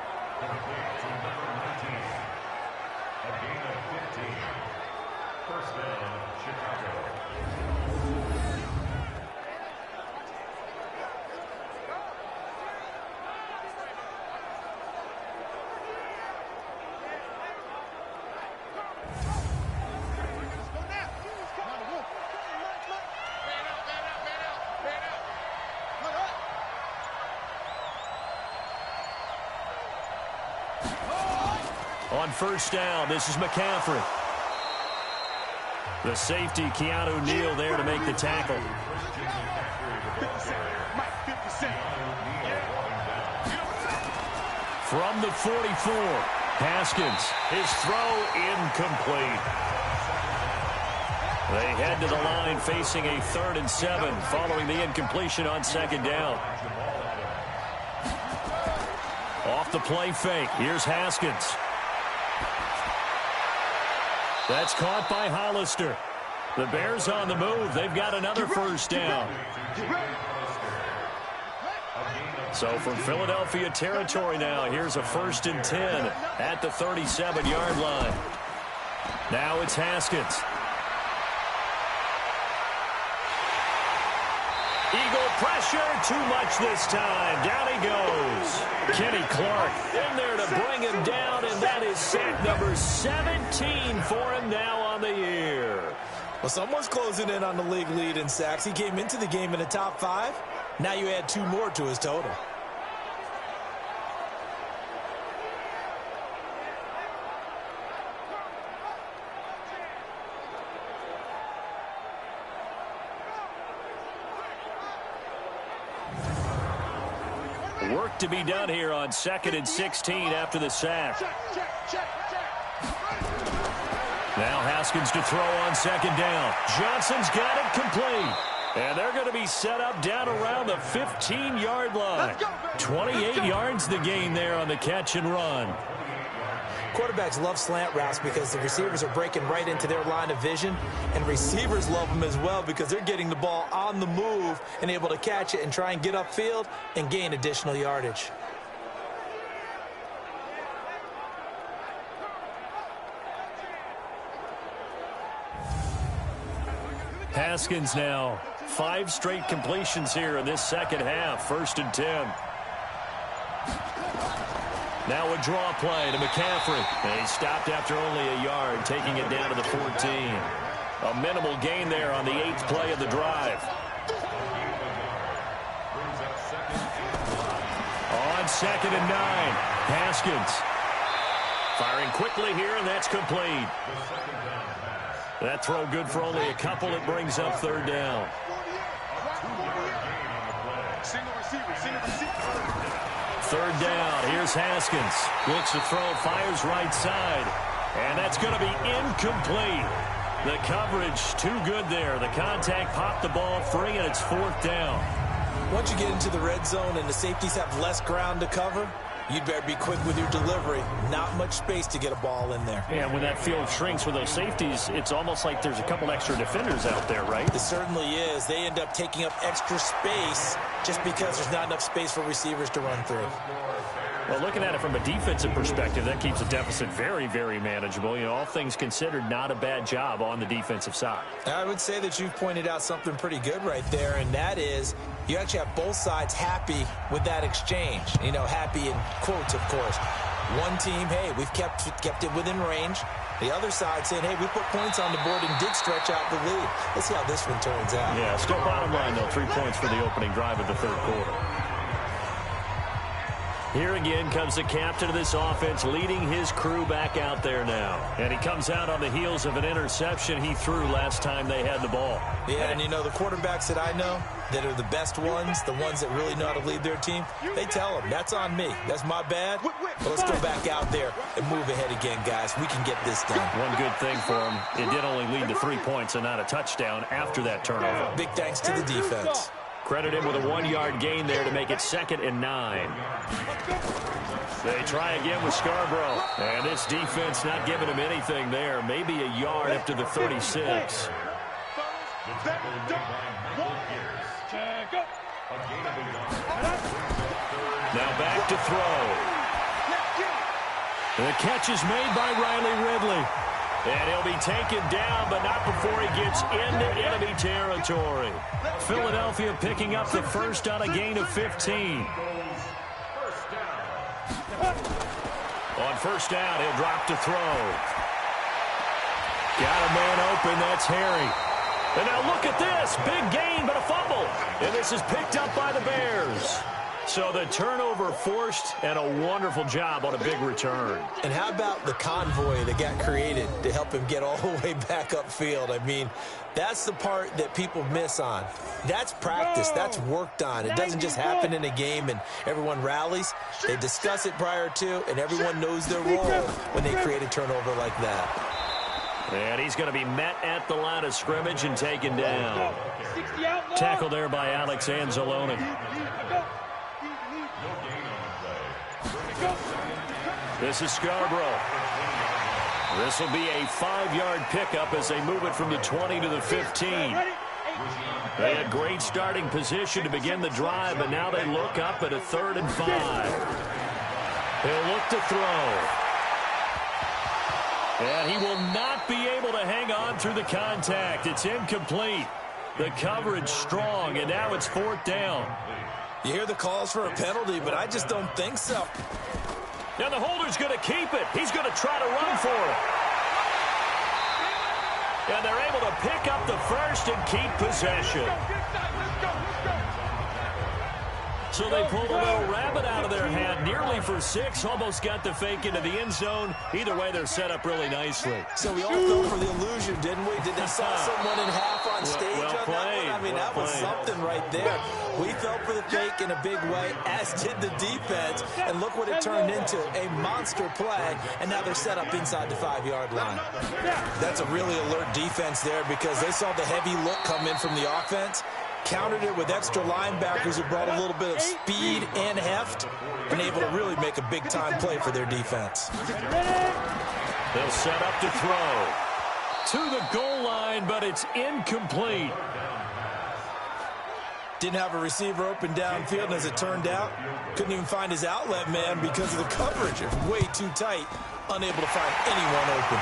On first down, this is McCaffrey. The safety, Keanu Neal, there to make the tackle. From the 44, Haskins, his throw incomplete. They head to the line facing a 3rd and 7 following the incompletion on 2nd down. Off the play fake, here's Haskins. That's caught by Hollister. The Bears on the move. They've got another first down. So from Philadelphia territory now, here's a 1st and 10 at the 37-yard line. Now it's Haskins. Eagle pressure, too much this time. Down he goes. Kenny Clark in there to bring him down, and that is sack number 17 for him now on the year. Well, someone's closing in on the league lead in sacks. He came into the game in the top 5. Now you add 2 more to his total. Work to be done here on 2nd and 16 after the sack. Now Haskins to throw on 2nd down. Johnson's got it complete. And they're going to be set up down around the 15-yard line. 28 yards the gain there on the catch and run. Quarterbacks love slant routes because the receivers are breaking right into their line of vision, and receivers love them as well because they're getting the ball on the move and able to catch it and try and get upfield and gain additional yardage. Haskins now, 5 straight completions here in this second half, 1st and 10. Now a draw play to McCaffrey. And he stopped after only a yard, taking it down to the 14. A minimal gain there on the 8th play of the drive. On 2nd and 9, Haskins. Firing quickly here, and that's complete. That throw good for only a couple. It brings up 3rd down. Third down. Here's Haskins. Looks to throw, fires right side. And that's going to be incomplete. The coverage too good there. The contact popped the ball free, and it's 4th down. Once you get into the red zone and the safeties have less ground to cover, you'd better be quick with your delivery. Not much space to get a ball in there. And when that field shrinks with those safeties, it's almost like there's a couple extra defenders out there, right? It certainly is. They end up taking up extra space just because there's not enough space for receivers to run through. Well, looking at it from a defensive perspective, that keeps the deficit very, very manageable. You know, all things considered, not a bad job on the defensive side. I would say that you've pointed out something pretty good right there, and that is you actually have both sides happy with that exchange. You know, happy in quotes, of course. One team, hey, we've kept it within range. The other side saying, hey, we put points on the board and did stretch out the lead. Let's see how this one turns out. Yeah, still bottom line, though, 3 points for the opening drive of the 3rd quarter. Here again comes the captain of this offense, leading his crew back out there now. And he comes out on the heels of an interception he threw last time they had the ball. Yeah, and you know, the quarterbacks that I know that are the best ones, the ones that really know how to lead their team, they tell them, that's on me. That's my bad. But let's go back out there and move ahead again, guys. We can get this done. One good thing for him, it did only lead to 3 points and not a touchdown after that turnover. Big thanks to the defense. Credit him with a 1-yard gain there to make it 2nd and 9. They try again with Scarborough. And this defense not giving him anything there. Maybe a yard up to the 36. Now back to throw. The catch is made by Riley Ridley. And he'll be taken down, but not before he gets into enemy territory. Philadelphia picking up the first on a gain of 15. On 1st down, he'll drop to throw. Got a man open, that's Harry. And now look at this, big gain, but a fumble. And this is picked up by the Bears. So the turnover forced, and a wonderful job on a big return. And how about the convoy that got created to help him get all the way back upfield? I mean, that's the part that people miss on. That's practice. That's worked on. It doesn't just happen in a game and everyone rallies. They discuss it prior to, and everyone knows their role when they create a turnover like that. And he's going to be met at the line of scrimmage and taken down. Tackled there by Alex Anzalone. This is Scarborough. This will be a 5-yard pickup as they move it from the 20 to the 15. They had great starting position to begin the drive, but now they look up at a 3rd and 5. He'll look to throw. And he will not be able to hang on through the contact. It's incomplete. The coverage strong, and now it's 4th down. You hear the calls for a penalty, but I just don't think so. And the holder's going to keep it. He's going to try to run for it. And they're able to pick up the first and keep possession. So they pulled a little rabbit out of their hat, nearly for 6, almost got the fake into the end zone. Either way, they're set up really nicely. So we all fell for the illusion, didn't we? Did they saw someone in half on stage well on played, that one? I mean, that was something right there. We fell for the fake in a big way, as did the defense. And look what it turned into, a monster play. And now they're set up inside the 5-yard line. That's a really alert defense there because they saw the heavy look come in from the offense. Countered it with extra linebackers who brought a little bit of speed and heft, and able to really make a big-time play for their defense. They'll set up to throw. To the goal line, but it's incomplete. Didn't have a receiver open downfield, and as it turned out, couldn't even find his outlet man because of the coverage. It was way too tight, unable to find anyone open.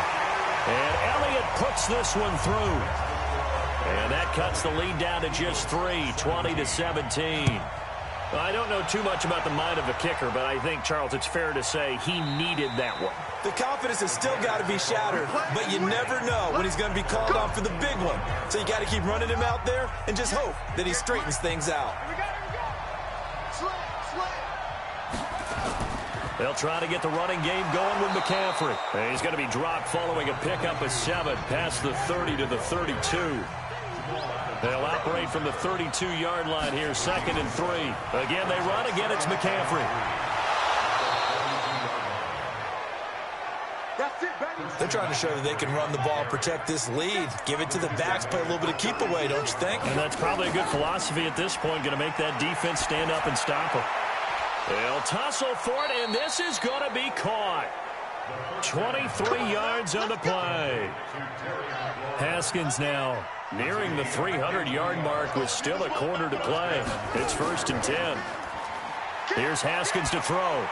And Elliott puts this one through. And that cuts the lead down to just 3, 20-17. I don't know too much about the mind of the kicker, but I think, Charles, it's fair to say he needed that one. The confidence has still got to be shattered, but you never know when he's going to be called on for the big one. So you got to keep running him out there and just hope that he straightens things out. They'll try to get the running game going with McCaffrey. And he's going to be dropped following a pickup of 7 past the 30 to the 32. They'll operate from the 32-yard line here, 2nd and 3. Again, they run. Again, it's McCaffrey. They're trying to show that they can run the ball, protect this lead, give it to the backs, play a little bit of keep away, don't you think? And that's probably a good philosophy at this point, going to make that defense stand up and stop them. They'll tussle for it, and this is going to be caught. 23 yards on the play. Haskins now nearing the 300-yard mark with still a quarter to play. It's 1st and 10. Here's Haskins to throw.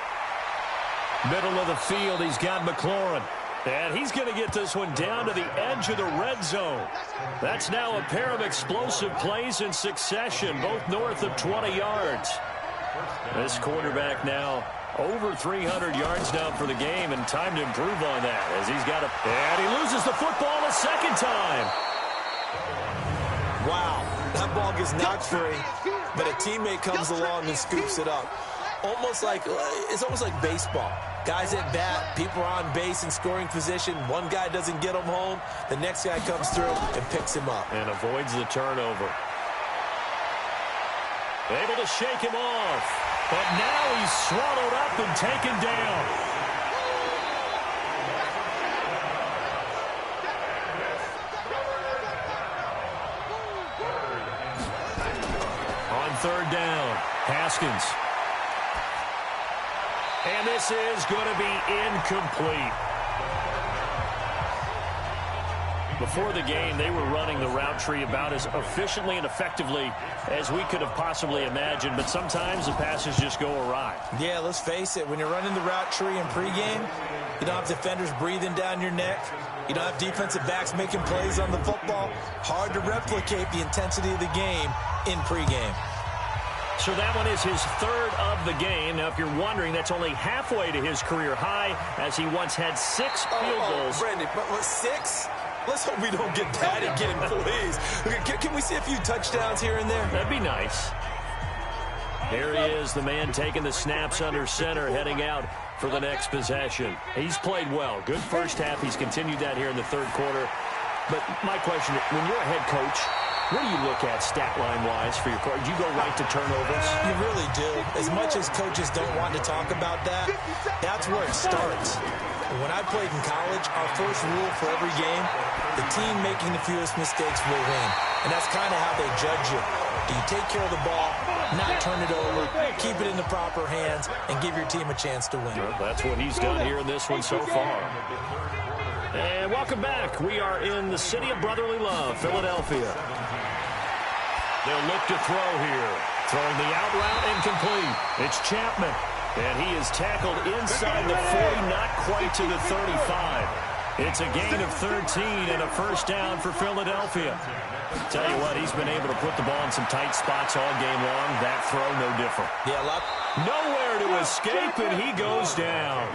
Middle of the field, he's got McLaurin. And he's going to get this one down to the edge of the red zone. That's now a pair of explosive plays in succession, both north of 20 yards. This quarterback now over 300 yards down for the game, and time to improve on that as he's got and he loses the football a 2nd time. Wow, that ball gets knocked free, but a teammate comes along and scoops it up. It's almost like baseball. Guys at bat, people are on base in scoring position. One guy doesn't get him home. The next guy comes through and picks him up. And avoids the turnover. Able to shake him off. But now he's swallowed up and taken down. On 3rd down, Haskins. And this is going to be incomplete. Before the game, they were running the route tree about as efficiently and effectively as we could have possibly imagined, but sometimes the passes just go awry. Yeah, let's face it, when you're running the route tree in pregame, you don't have defenders breathing down your neck. You don't have defensive backs making plays on the football. Hard to replicate the intensity of the game in pregame. So that one is his 3rd of the game. Now, if you're wondering, that's only halfway to his career high, as he once had 6 field goals. Brandon, but 6? Let's hope we don't get that again, please. Can we see a few touchdowns here and there? That'd be nice. Here he is, the man taking the snaps under center, heading out for the next possession. He's played well. Good first half. He's continued that here in the 3rd quarter. But my question, when you're a head coach, what do you look at stat line-wise for your court? Do you go right to turnovers? You really do. As much as coaches don't want to talk about that, that's where it starts. When I played in college, our first rule for every game, the team making the fewest mistakes will win. And that's kind of how they judge you. Do you take care of the ball, not turn it over, keep it in the proper hands, and give your team a chance to win? Well, that's what he's done here in this one so far. And welcome back. We are in the city of brotherly love, Philadelphia. They'll look to throw here. Throwing the out route incomplete. It's Chapman. And he is tackled inside the 40, not quite to the 35. It's a gain of 13 and a 1st down for Philadelphia. Tell you what, he's been able to put the ball in some tight spots all game long. That throw, no different. Yeah, nowhere to escape, and he goes down.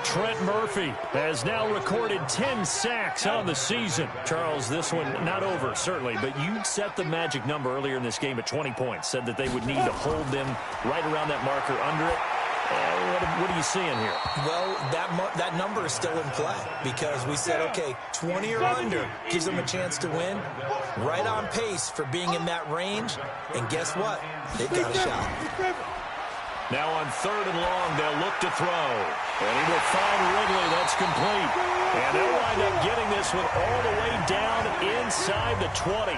Trent Murphy has now recorded 10 sacks on the season. Charles, this one not over, certainly, but you set the magic number earlier in this game at 20 points. Said that they would need to hold them right around that marker under it. What are you seeing here? Well, that number is still in play because we said, okay, 20 or under gives them a chance to win. Right on pace for being in that range. And guess what? They've got a shot. Now on 3rd and long, they'll look to throw. And he will find Ridley. That's complete. And they'll wind up getting this one all the way down inside the 20.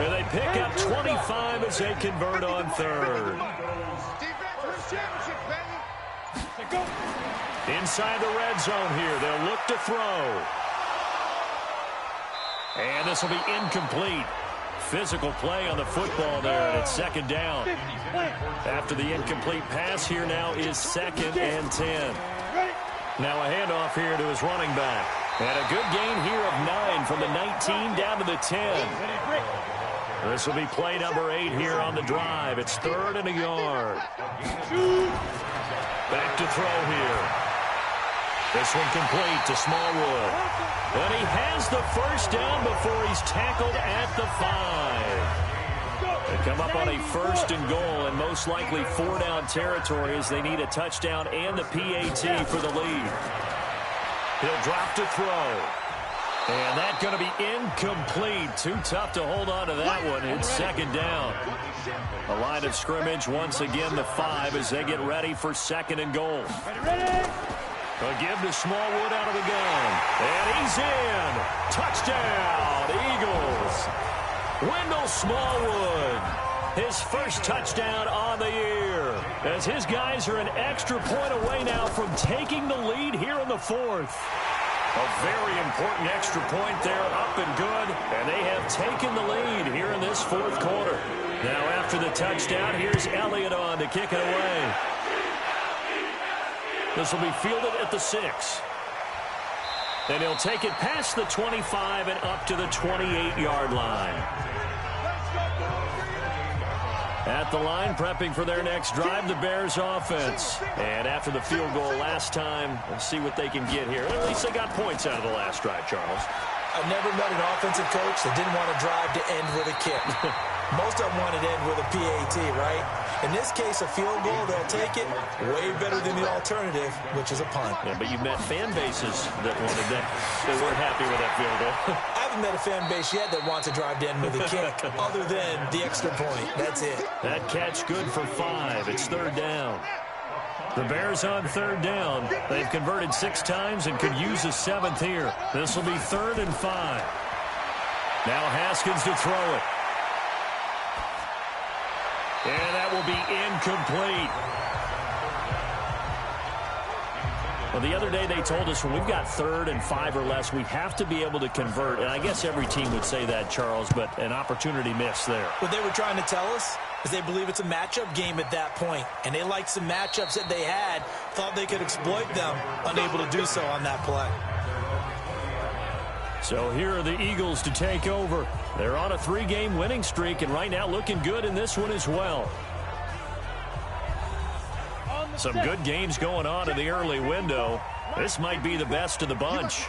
And they pick up 25 as they convert on 3rd. Inside the red zone here. They'll look to throw. And this will be incomplete. Physical play on the football there, and it's 2nd down. After the incomplete pass, here now is 2nd and 10. Now a handoff here to his running back. And a good gain here of 9 from the 19 down to the 10. This will be play number 8 here on the drive. It's 3rd and a yard. Back to throw here. This one complete to Smallwood. And he has the first down before he's tackled at the 5. They come up on a 1st and goal, and most likely 4-down territory as they need a touchdown and the PAT for the lead. He'll drop to throw. And that's going to be incomplete. Too tough to hold on to that one. It's 2nd down. A line of scrimmage once again, the 5, as they get ready for 2nd and goal. A give to Smallwood out of the gun. And he's in. Touchdown, Eagles. Wendell Smallwood, his first touchdown on the year, as his guys are an extra point away now from taking the lead here in the 4th. A very important extra point there, up and good, and they have taken the lead here in this 4th quarter. Now after the touchdown, here's Elliott on to kick it away. This will be fielded at the 6. And he'll take it past the 25 and up to the 28-yard line. At the line, prepping for their next drive, the Bears offense. And after the field goal last time, let's see what they can get here. At least they got points out of the last drive, Charles. I've never met an offensive coach that didn't want to drive to end with a kick. Most of them wanted to end with a PAT, right? In this case, a field goal, they'll take it. Way better than the alternative, which is a punt. Yeah, but you've met fan bases that wanted that. They weren't happy with that field goal. I haven't met a fan base yet that wants to drive to end with a kick, other than the extra point. That's it. That catch good for 5. It's 3rd down. The Bears on 3rd down. They've converted 6 times and could use a 7th here. This will be 3rd and 5. Now Haskins to throw it. And that will be incomplete. Well, the other day they told us when we've got 3rd and 5 or less, we have to be able to convert. And I guess every team would say that, Charles, but an opportunity missed there. What they were trying to tell us is they believe it's a matchup game at that point. And they liked some matchups that they had, thought they could exploit them, unable to do so on that play. So here are the Eagles to take over. They're on a 3-game winning streak, and right now looking good in this one as well. Some good games going on in the early window. This might be the best of the bunch.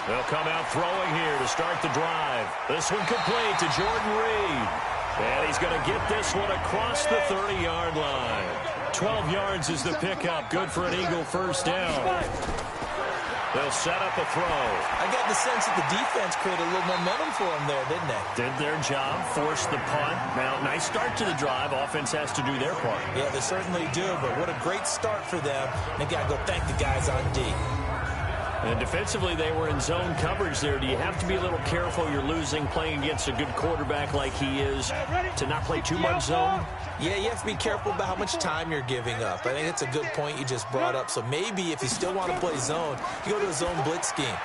They'll come out throwing here to start the drive. This one complete to Jordan Reed. And he's going to get this one across the 30-yard line. 12 yards is the pickup. Good for an Eagle 1st down. They'll set up a throw. I got the sense that the defense created a little momentum for them there, didn't they? Did their job, forced the punt. Now, nice start to the drive. Offense has to do their part. Yeah, they certainly do, but what a great start for them. They got to go thank the guys on D. And defensively, they were in zone coverage there. Do you have to be a little careful? You're losing, playing against a good quarterback like he is, to not play too much zone? Yeah, you have to be careful about how much time you're giving up. I think it's a good point you just brought up. So maybe if you still want to play zone, you go to a zone blitz scheme.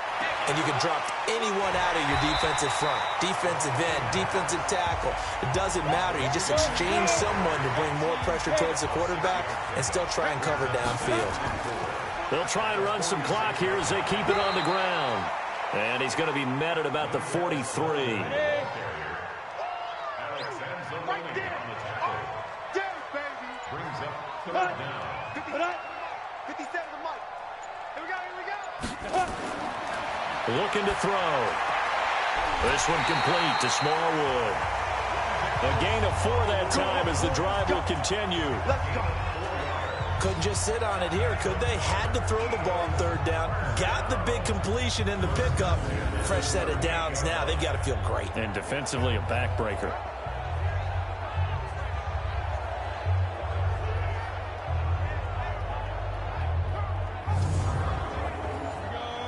And you can drop anyone out of your defensive front. Defensive end, defensive tackle. It doesn't matter. You just exchange someone to bring more pressure towards the quarterback and still try and cover downfield. They'll try and run some clock here as they keep it on the ground. And he's going to be met at about the 43. Looking to throw. This one complete to Smallwood. A gain of 4 that time as the drive will continue. Couldn't just sit on it here, could they? Had to throw the ball on 3rd down. Got the big completion in the pickup. Fresh set of downs now. They've got to feel great. And defensively, a backbreaker.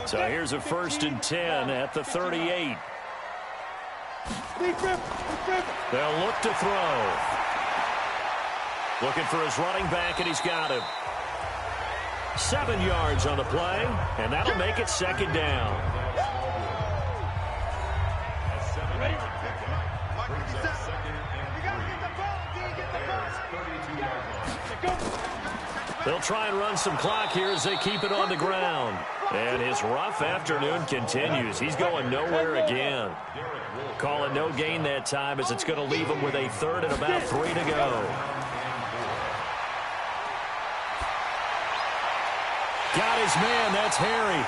So here's a 1st and 10 at the 38. They'll look to throw. Looking for his running back, and he's got him. 7 yards on the play, and that'll make it 2nd down. They'll try and run some clock here as they keep it on the ground. And his rough afternoon continues. He's going nowhere again. Calling no gain that time as it's going to leave him with a 3rd and about 3 to go. got his man. That's Harry.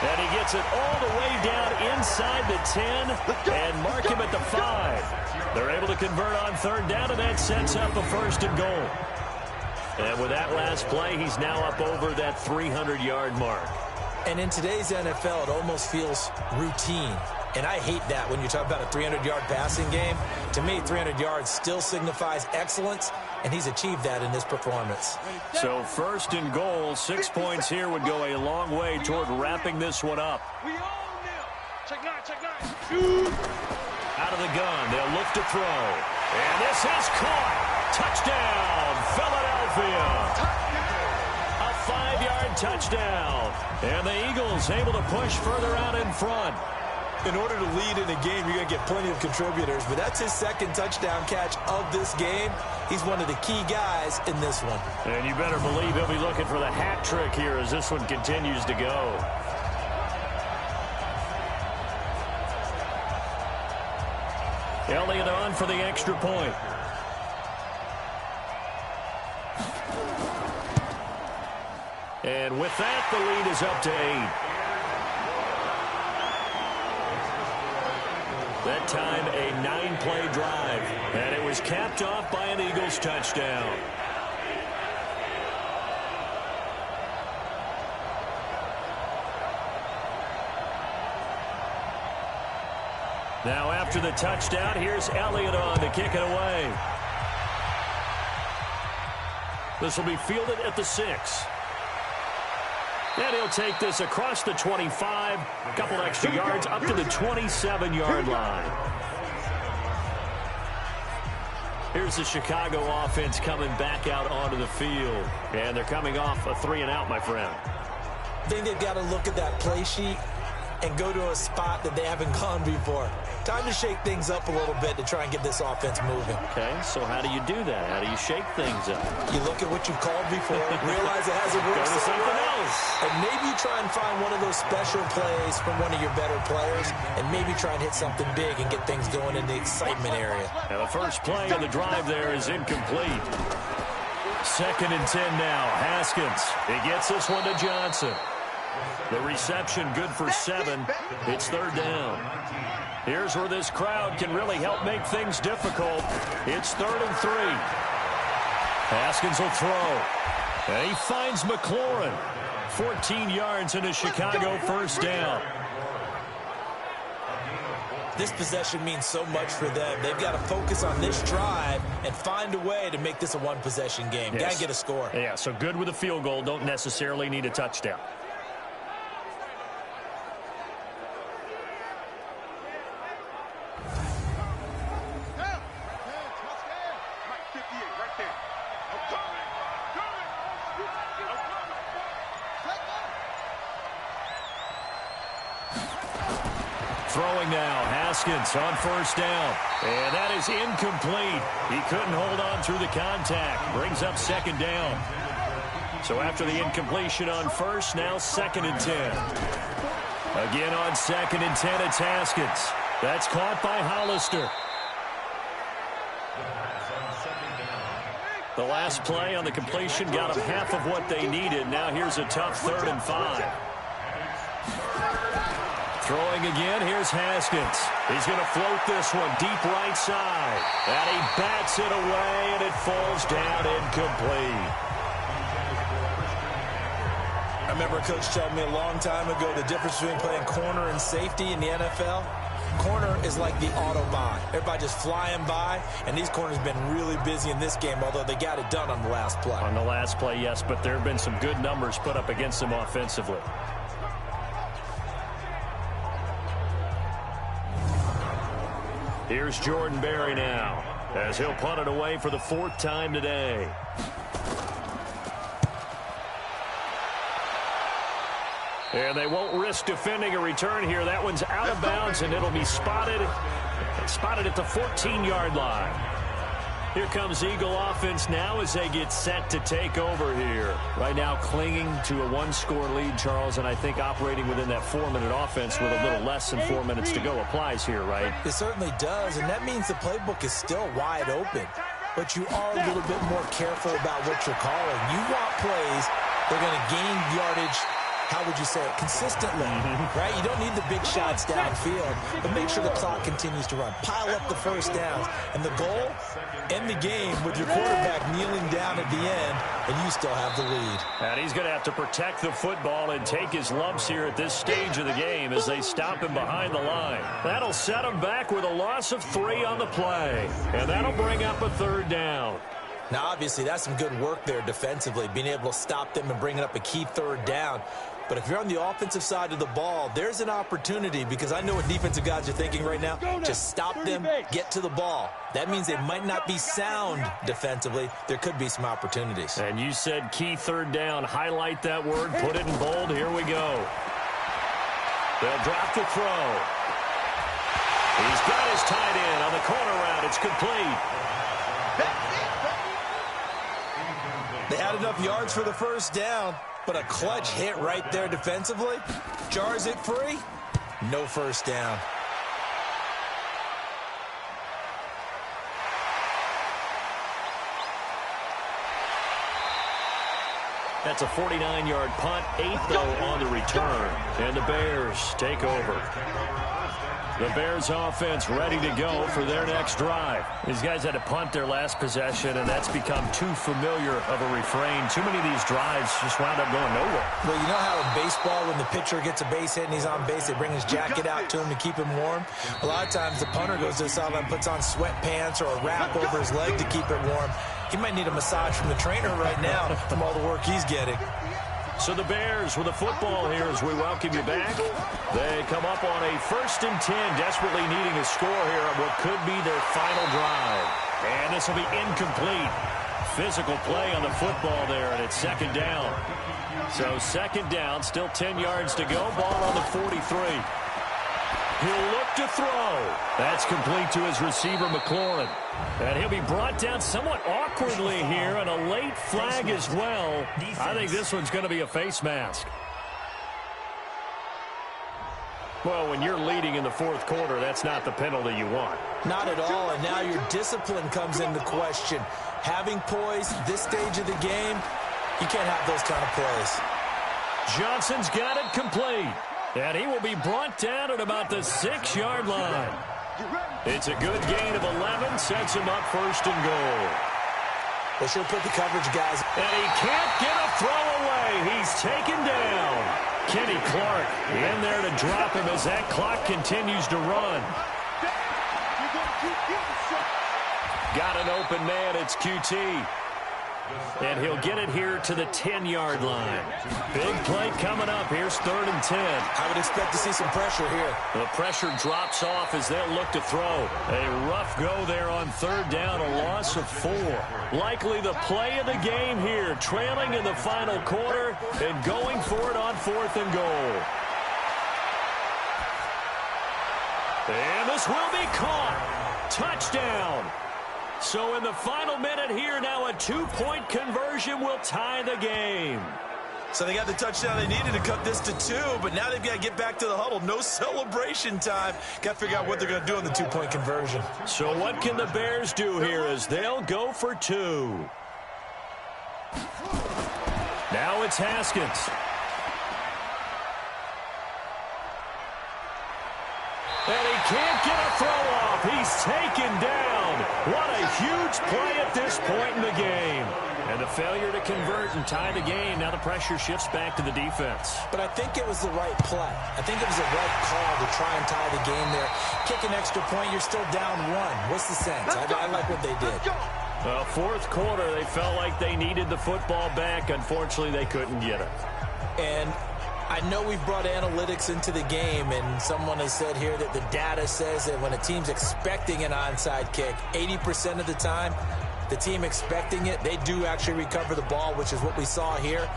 And he gets it all the way down inside the 10 and mark him at the 5. They're able to convert on third down, and that sets up a 1st and goal. And with that last play, he's now up over that 300-yard mark. And in today's NFL, it almost feels routine. And I hate that when you talk about a 300-yard passing game. To me, 300 yards still signifies excellence, and he's achieved that in this performance. So 1st and goal, 6 points here would go a long way toward wrapping this one up. We all kneel. Check 9, check 9. Shoot. Out of the gun, they'll look to throw. And this is caught. Touchdown, Philadelphia. A 5-yard touchdown. And the Eagles able to push further out in front. In order to lead in a game, you're going to get plenty of contributors, but that's his 2nd touchdown catch of this game. He's one of the key guys in this one. And you better believe he'll be looking for the hat trick here as this one continues to go. Elliott on for the extra point. And with that, the lead is up to 8. That time, a 9-play drive. And it was capped off by an Eagles touchdown. Now, after the touchdown, here's Elliott on to kick it away. This will be fielded at the 6. And he'll take this across the 25, a couple extra yards up to the 27-yard line. Here's the Chicago offense coming back out onto the field. And they're coming off a 3-and-out, my friend. I think they've got to look at that play sheet and go to a spot that they haven't gone before. Time to shake things up a little bit to try and get this offense moving. Okay, so how do you do that? How do you shake things up? You look at what you've called before, realize it hasn't worked Go to something else. And maybe you try and find one of those special plays from one of your better players, and maybe try and hit something big and get things going in the excitement area. And the first play of the drive there is incomplete. 2nd and 10 now. Haskins. He gets this one to Johnson. The reception good for 7. It's 3rd down. Here's where this crowd can really help make things difficult. It's 3rd and 3. Haskins will throw. And he finds McLaurin. 14 yards into Chicago, 1st down. This possession means so much for them. They've got to focus on this drive and find a way to make this a one-possession game. Yes. Got to get a score. Yeah, so good with a field goal. Don't necessarily need a touchdown. Throwing now, Haskins on 1st down. And that is incomplete. He couldn't hold on through the contact. Brings up 2nd down. So after the incompletion on 1st, now 2nd and 10. Again on 2nd and 10, it's Haskins. That's caught by Hollister. The last play on the completion got them half of what they needed. Now here's a tough 3rd and 5. Throwing again, here's Haskins. He's going to float this one deep right side. And he bats it away, and it falls down incomplete. I remember a coach telling me a long time ago the difference between playing corner and safety in the NFL. Corner is like the Autobahn. Everybody just flying by, and these corners have been really busy in this game, although they got it done on the last play. On the last play, yes, but there have been some good numbers put up against them offensively. Here's Jordan Berry now, as he'll punt it away for the 4th time today. And they won't risk defending a return here. That one's out of bounds, and it'll be spotted at the 14-yard line. Here comes Eagle offense now as they get set to take over here. Right now clinging to a 1-score lead, Charles, and I think operating within that 4-minute offense with a little less than 4 minutes to go applies here, right? It certainly does, and that means the playbook is still wide open. But you are a little bit more careful about what you're calling. You want plays They're going to gain yardage, how would you say it, consistently, right? You don't need the big shots downfield, but make sure the clock continues to run. Pile up the first downs. And the goal, end the game with your quarterback kneeling down at the end, and you still have the lead. And he's going to have to protect the football and take his lumps here at this stage of the game as they stop him behind the line. That'll set him back with a loss of 3 on the play. And that'll bring up a 3rd down. Now, obviously, that's some good work there defensively, being able to stop them and bringing up a key 3rd down. But if you're on the offensive side of the ball, there's an opportunity, because I know what defensive guys are thinking right now. Just stop them, get to the ball. That means they might not be sound defensively. There could be some opportunities. And you said key 3rd down. Highlight that word. Put it in bold. Here we go. They'll drop the throw. He's got his tight end on the corner route. It's complete. They had enough yards for the first down, but a clutch hit right there defensively. Jars it free. No first down. That's a 49-yard punt, 8 though on the return. And the Bears take over. The Bears offense ready to go for their next drive. These guys had to punt their last possession, and that's become too familiar of a refrain. Too many of these drives just wound up going nowhere. Well, you know how in baseball, when the pitcher gets a base hit and he's on base, they bring his jacket out to him to keep him warm? A lot of times the punter goes to the sideline, puts on sweatpants or a wrap over his leg to keep it warm. He might need a massage from the trainer right now from all the work he's getting. So the Bears with the football here as we welcome you back. They come up on a 1st and 10, desperately needing a score here on what could be their final drive. And this will be incomplete. Physical play on the football there, and it's 2nd down. So 2nd down, still 10 yards to go. Ball on the 43. He'll look to throw. That's complete to his receiver, McLaurin. And he'll be brought down somewhat awkwardly here, and a late flag as well. I think this one's going to be a face mask. Well, when you're leading in the 4th quarter, that's not the penalty you want. Not at all, and now your discipline comes into question. Having poise this stage of the game, you can't have those kind of plays. Johnson's got it complete. And he will be brought down at about the 6-yard line. It's a good gain of 11, sets him up 1st and goal. They should put the coverage guys. And he can't get a throw away. He's taken down. Kenny Clark in there to drop him as that clock continues to run. Got an open man. It's QT. And he'll get it here to the 10-yard line. Big play coming up. Here's 3rd and 10. I would expect to see some pressure here. The pressure drops off as they'll look to throw. A rough go there on 3rd down, a loss of 4. Likely the play of the game here, trailing in the final quarter and going for it on 4th and goal. And this will be caught. Touchdown. So in the final minute here, now a 2-point conversion will tie the game. So they got the touchdown they needed to cut this to 2, but now they've got to get back to the huddle. No celebration time. Got to figure out what they're going to do on the 2-point conversion. So what can the Bears do here as they'll go for 2? Now it's Haskins. And he can't get a throw off. He's taken down. What a huge play at this point in the game. And the failure to convert and tie the game. Now the pressure shifts back to the defense. But I think it was the right play. I think it was the right call to try and tie the game there. Kick an extra point, you're still down 1. What's the sense? I like what they did. Well, 4th quarter, they felt like they needed the football back. Unfortunately, they couldn't get it. And I know we've brought analytics into the game, and someone has said here that the data says that when a team's expecting an onside kick, 80% of the time, the team expecting it, they do actually recover the ball, which is what we saw here.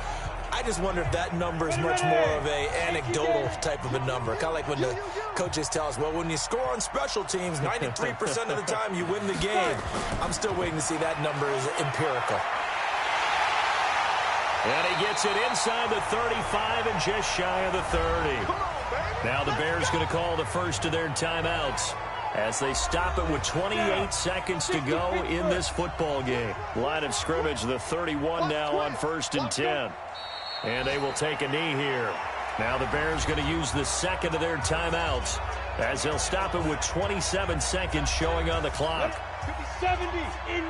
I just wonder if that number is much more of a anecdotal type of a number. Kind of like when the coaches tell us, well, when you score on special teams, 93% of the time you win the game. I'm still waiting to see that number is empirical. And he gets it inside the 35 and just shy of the 30. Now the Bears going to call the first of their timeouts as they stop it with 28 seconds to go in this football game. Line of scrimmage, the 31 now on 1st and 10. And they will take a knee here. Now the Bears going to use the second of their timeouts as they'll stop it with 27 seconds showing on the clock. 70, Indy.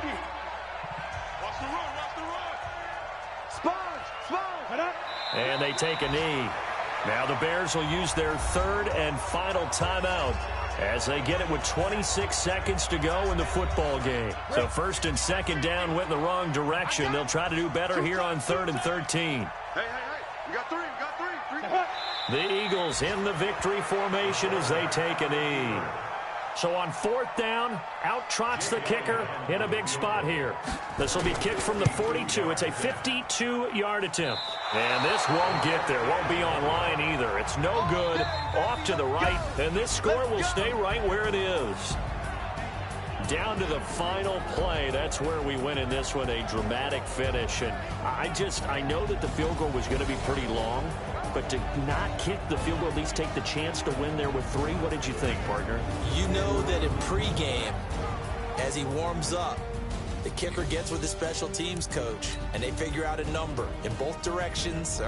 Watch the run, Sponge. And they take a knee. Now the Bears will use their third and final timeout as they get it with 26 seconds to go in the football game. So first and second down went in the wrong direction. They'll try to do better here on 3rd and 13. Hey. We got three. The Eagles in the victory formation as they take a knee. So on 4th down, out trots the kicker in a big spot here. This will be kicked from the 42. It's a 52-yard attempt. And this won't get there. Won't be online either. It's no good. Off to the right. And this score will stay right where it is. Down to the final play. That's where we win in this one. A dramatic finish. And I know that the field goal was going to be pretty long. But to not kick the field goal, at least take the chance to win there with 3, what did you think, partner? You know that in pregame, as he warms up, the kicker gets with the special teams coach, and they figure out a number in both directions.